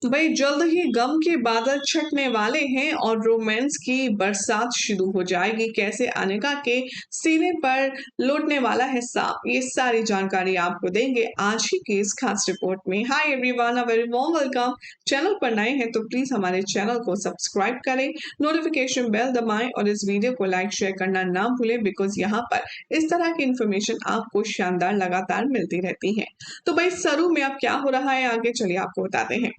भाई जल्द ही गम के बादल छटने वाले हैं और रोमांस की बरसात शुरू हो जाएगी। कैसे अनिका के सीने पर लौटने वाला है सांप, ये सारी जानकारी आपको देंगे आज ही की इस खास रिपोर्ट में। Hi everyone, a very warm welcome. Channel पर नए हैं तो प्लीज हमारे चैनल को सब्सक्राइब करें, नोटिफिकेशन बेल दबाएं और इस वीडियो को लाइक शेयर करना ना भूलें, बिकॉज यहाँ पर इस तरह की इंफॉर्मेशन आपको शानदार लगातार मिलती रहती है। तो भाई सरू में अब क्या हो रहा है आगे, चलिए आपको बताते हैं।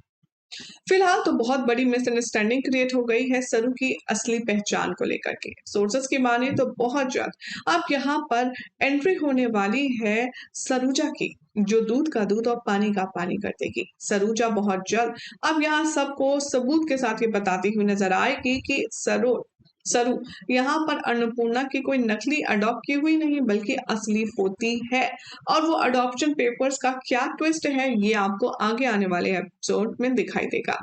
फिलहाल तो बहुत बड़ी मिसअंडरस्टैंडिंग क्रिएट हो गई है सरू की असली पहचान को लेकर के। सोर्सेस की माने तो बहुत जल्द अब यहाँ पर एंट्री होने वाली है सरूजा की, जो दूध का दूध और पानी का पानी कर देगी। सरूजा बहुत जल्द अब यहाँ सबको सबूत के साथ ये बताती हुई नजर आएगी कि सरू यहाँ पर अन्नपूर्णा की कोई नकली अडॉप्ट की हुई नहीं बल्कि असली पोती है। और वो अडॉप्शन पेपर्स का क्या ट्विस्ट है ये आपको आगे आने वाले एपिसोड में दिखाई देगा।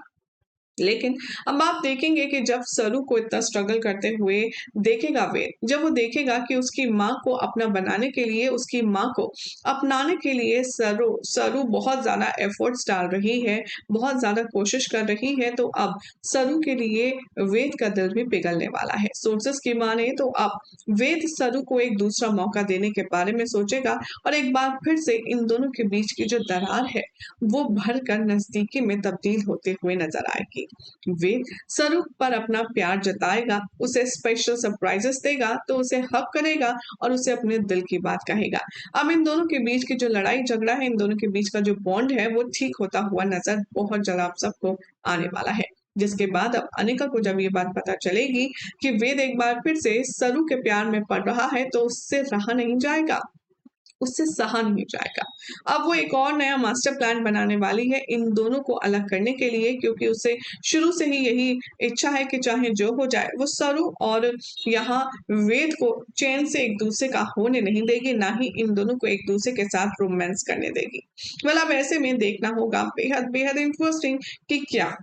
लेकिन अब आप देखेंगे कि जब सरू को इतना स्ट्रगल करते हुए देखेगा वेद, जब वो देखेगा कि उसकी माँ को अपना बनाने के लिए, उसकी माँ को अपनाने के लिए सरू सरू बहुत ज्यादा एफर्ट्स डाल रही है, बहुत ज्यादा कोशिश कर रही है, तो अब सरू के लिए वेद का दिल भी पिघलने वाला है। सोर्सेस की माने तो अब वेद सरू को एक दूसरा मौका देने के बारे में सोचेगा और एक बार फिर से इन दोनों के बीच की जो दरार है वो भरकर नजदीकी में तब्दील होते हुए नजर आएगी। वे सरू पर अपना प्यार जताएगा, उसे स्पेशल सरप्राइजेस देगा, तो उसे हक करेगा और उसे अपने दिल की बात कहेगा। अब इन दोनों के बीच की जो लड़ाई झगड़ा है, इन दोनों के बीच का जो बॉन्ड है वो ठीक होता हुआ नजर बहुत जल्द आप सबको आने वाला है। जिसके बाद अब अनिका को जब ये बात पता चलेगी कि वेद एक बार फिर से सरू के प्यार में पड़ रहा है, तो उससे रहा नहीं जाएगा, उससे सहा नहीं जाएगा। अब वो एक और नया मास्टर प्लान बनाने वाली है इन दोनों को अलग करने के लिए, क्योंकि उसे शुरू से ही यही इच्छा है कि चाहे जो हो जाए वो सरू और यहाँ वेद को चैन से एक दूसरे का होने नहीं देगी, ना ही इन दोनों को एक दूसरे के साथ रोमांस करने देगी। मतलब ऐसे में देखना होगा बेहद बेहद इंटरेस्टिंग कि क्या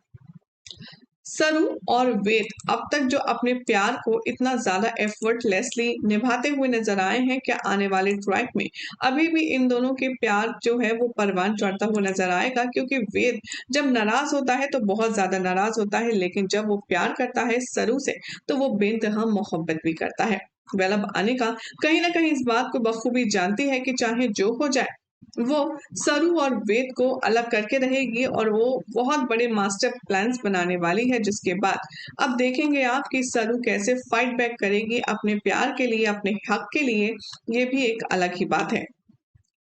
सरू और वेद अब तक जो अपने प्यार को इतना ज्यादा एफर्टलेसली निभाते हुए नजर आए हैं, क्या आने वाले ट्रैक में अभी भी इन दोनों के प्यार जो है वो परवान चढ़ता हुआ नजर आएगा। क्योंकि वेद जब नाराज होता है तो बहुत ज्यादा नाराज होता है, लेकिन जब वो प्यार करता है सरू से तो वो बेइंतहा मोहब्बत भी करता है। वेल अब अनिका कहीं ना कहीं इस बात को बखूबी जानती है कि चाहे जो हो जाए वो सरू और वेद को अलग करके रहेगी और वो बहुत बड़े मास्टर प्लान्स बनाने वाली है। जिसके बाद अब देखेंगे आप कि सरू कैसे फाइट बैक करेगी अपने प्यार के लिए, अपने हक के लिए, ये भी एक अलग ही बात है।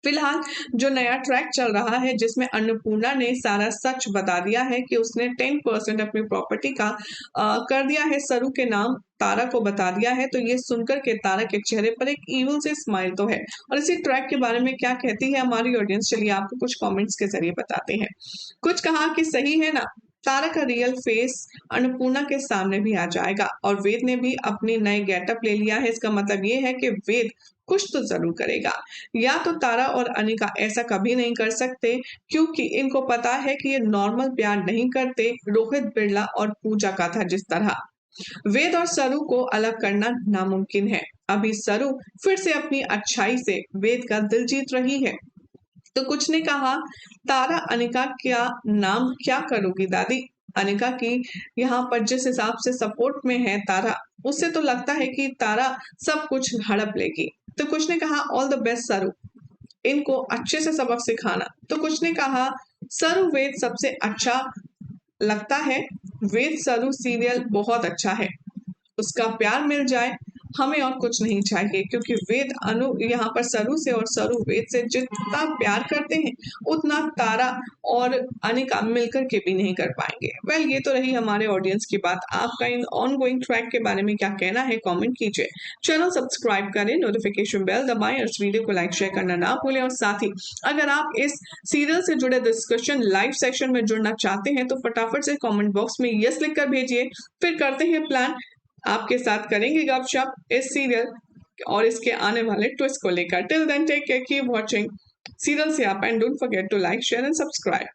फिलहाल जो नया ट्रैक चल रहा है जिसमें अन्नपूर्णा ने सारा सच बता दिया है कि उसने 10% अपनी प्रॉपर्टी का कर दिया है सरू के नाम, तारा को बता दिया है, तो ये सुनकर के तारा के चेहरे पर एक इवल से स्माइल तो है। और इसी ट्रैक के बारे में क्या कहती है हमारी ऑडियंस, चलिए आपको कुछ कमेंट्स के जरिए बताते हैं। कुछ कहा कि सही है ना, तारा का रियल फेस अन्नपूर्णा के सामने भी आ जाएगा और वेद ने भी अपनी नई गेटअप ले लिया है। इसका मतलब ये है कि वेद कुछ तो जरूर करेगा। या तो तारा और अनिका ऐसा कभी नहीं कर सकते, क्योंकि इनको पता है कि ये नॉर्मल प्यार नहीं करते, रोहित बिरला और पूजा का था जिस तरह। वेद और सरू को अलग करना नामुमकिन है। अभी सरू फिर से अपनी अच्छाई से वेद का दिल जीत रही है। तो कुछ ने कहा, तारा अनिका क्या नाम क्या करोगी दादी। अनिका की यहाँ पर जिस हिसाब से सपोर्ट में है तारा, उससे तो लगता है कि तारा सब कुछ हड़प लेगी। तो कुछ ने कहा ऑल द बेस्ट सरू, इनको अच्छे से सबक सिखाना। तो कुछ ने कहा सरू वेद सबसे अच्छा लगता है, वेद सरू सीरियल बहुत अच्छा है, उसका प्यार मिल जाए, हमें और कुछ नहीं चाहिए। क्योंकि वेद अनु यहाँ पर सरू से और सरू वेद से जितना प्यार करते हैं उतना तारा और अनिका मिलकर के भी नहीं कर पाएंगे। वेल ये तो रही हमारे ऑडियंस की बात, आपका इन ऑन गोइंग ट्रैक के बारे में क्या कहना है कमेंट कीजिए। चैनल सब्सक्राइब करें, नोटिफिकेशन बेल दबाएं और इस वीडियो को लाइक शेयर करना ना भूलें। और साथ ही अगर आप इस सीरियल से जुड़े डिस्कशन लाइव सेक्शन में जुड़ना चाहते हैं तो फटाफट से कमेंट बॉक्स में यस लिख कर भेजिए, फिर करते हैं प्लान, आपके साथ करेंगे गपशप इस सीरियल और इसके आने वाले ट्विस्ट को लेकर। Till then take care, keep watching serial से आप and don't forget to like share and subscribe.